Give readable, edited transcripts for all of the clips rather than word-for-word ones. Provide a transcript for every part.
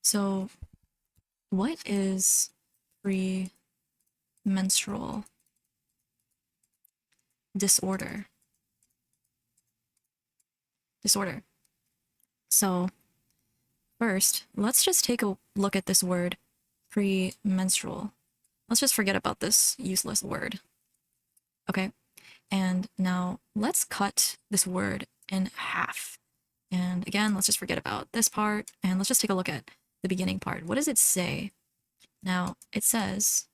So, what is premenstrual disorder? So, first, let's just take a look at this word, premenstrual. Let's just forget about this useless word. Okay? And now let's cut this word in half. And again, let's just forget about this part and let's just take a look at the beginning part. What does it say? Now, it says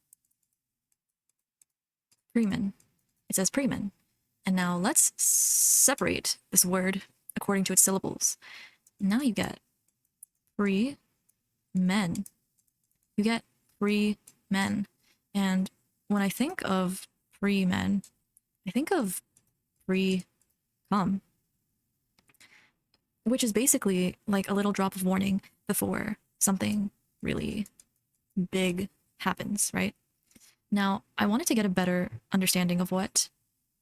premen. It says premen. And now let's separate this word according to its syllables. Now you get pre men. You get free men. And when I think of free men, I think of free cum, which is basically like a little drop of warning before something really big happens, right? Now, I wanted to get a better understanding of what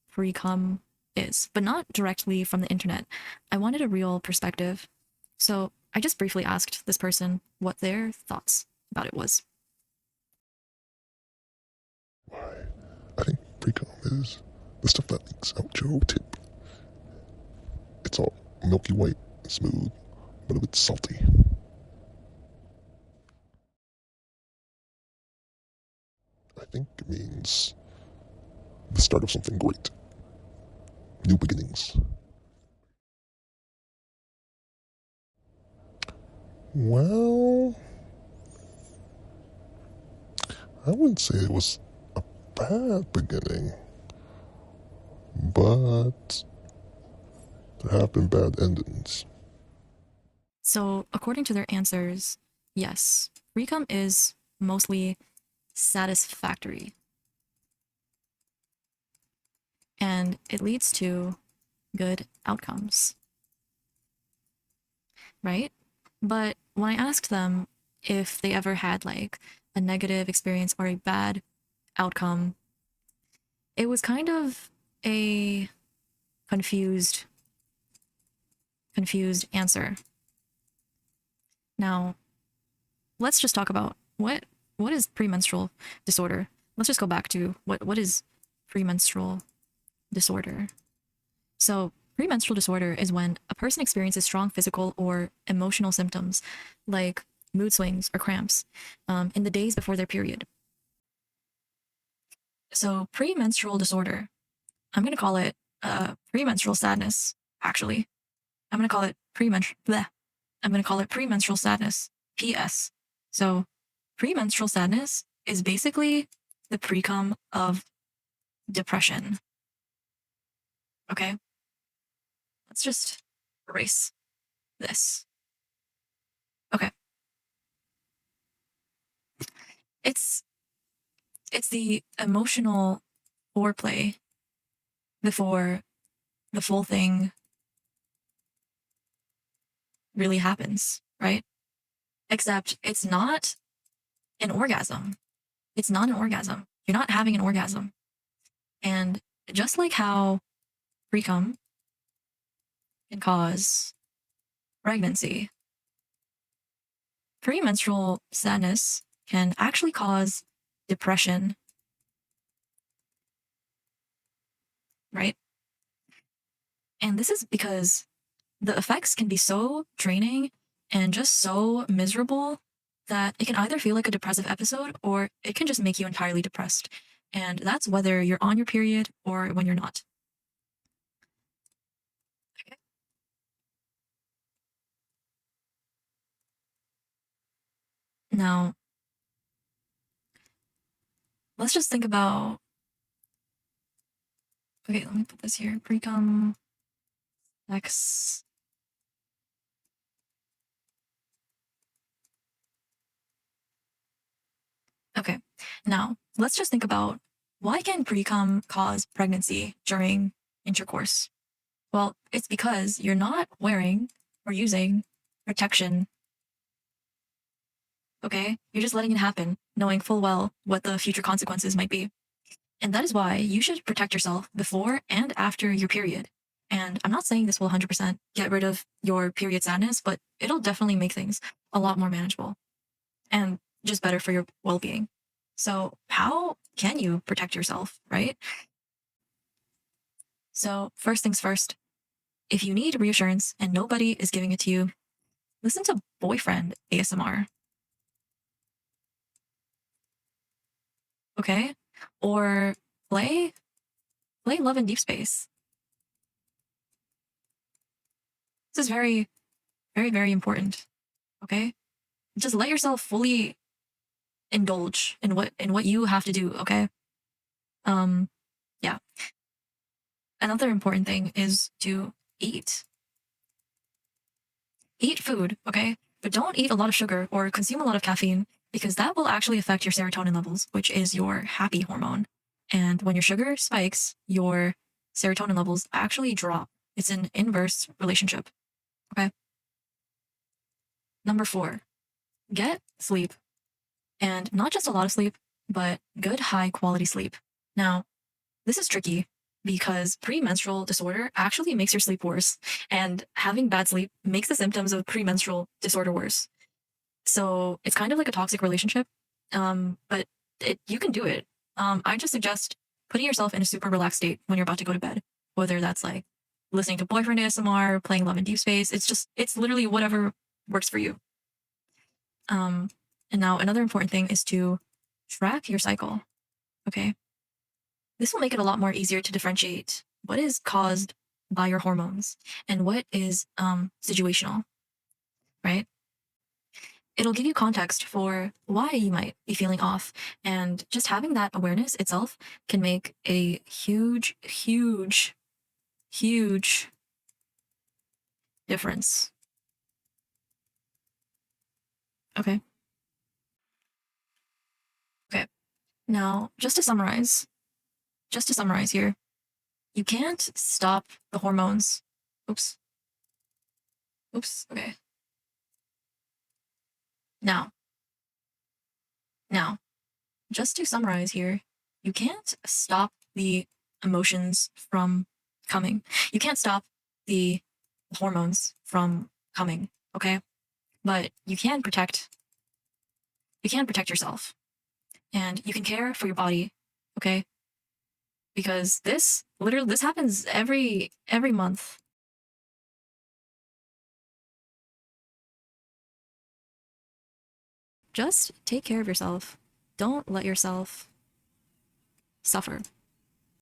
free cum is, but not directly from the internet. I wanted a real perspective. So I just briefly asked this person what their thoughts about it was. Why? I think pre-com is the stuff that leaks out your tip. It's all milky white and smooth, but a bit salty. I think it means the start of something great. New beginnings. Well, I wouldn't say it was a bad beginning, but there have been bad endings. So, according to their answers, yes, free cum is mostly satisfactory. And it leads to good outcomes. Right? But when I asked them if they ever had like a negative experience or a bad outcome, it was kind of a confused answer. Now, let's just talk about what is premenstrual disorder. Let's just go back to what is premenstrual disorder. So, premenstrual disorder is when a person experiences strong physical or emotional symptoms like mood swings or cramps in the days before their period. So, premenstrual disorder, I'm going to call it premenstrual sadness, actually. I'm going to call it premenstrual sadness, PS. So, premenstrual sadness is basically the precum of depression. Okay? Let's just erase this. Okay. It's the emotional foreplay before the full thing really happens, right? Except it's not an orgasm. It's not an orgasm. You're not having an orgasm. And just like how precum can cause pregnancy, premenstrual sadness can actually cause depression, right? And this is because the effects can be so draining and just so miserable that it can either feel like a depressive episode or it can just make you entirely depressed. And that's whether you're on your period or when you're not. Okay. Now, let's just think about. Okay, let me put this here. Precum X. Okay, now let's just think about why can precum cause pregnancy during intercourse? Well, it's because you're not wearing or using protection. Okay? You're just letting it happen, knowing full well what the future consequences might be. And that is why you should protect yourself before and after your period. And I'm not saying this will 100% get rid of your period sadness, but it'll definitely make things a lot more manageable and just better for your well-being. So how can you protect yourself, right? So first things first, if you need reassurance and nobody is giving it to you, listen to boyfriend ASMR, okay? Or play Love in Deep Space. This is very, very, very important, okay? Just let yourself fully indulge in what you have to do, okay? Um, yeah. Another important thing is to eat. Eat food, okay? But don't eat a lot of sugar or consume a lot of caffeine because that will actually affect your serotonin levels, which is your happy hormone. And when your sugar spikes, your serotonin levels actually drop. It's an inverse relationship, okay? Number 4, get sleep. And not just a lot of sleep, but good high quality sleep. Now, this is tricky because premenstrual disorder actually makes your sleep worse, and having bad sleep makes the symptoms of premenstrual disorder worse. So it's kind of like a toxic relationship, but you can do it. I just suggest putting yourself in a super relaxed state when you're about to go to bed, whether that's like listening to boyfriend ASMR, playing Love in Deep Space. It's literally whatever works for you. Um, and now another important thing is to track your cycle. Okay. This will make it a lot more easier to differentiate what is caused by your hormones and what is situational, right? It'll give you context for why you might be feeling off. And just having that awareness itself can make a huge, huge, huge difference. Okay. Okay. Now, just to summarize here, you can't stop the hormones. Oops. Oops. Okay. Now, now, just to summarize here, you can't stop the emotions from coming. You can't stop the hormones from coming, okay? But you can protect yourself and you can care for your body, okay? Because this happens every month. Just take care of yourself. Don't let yourself suffer.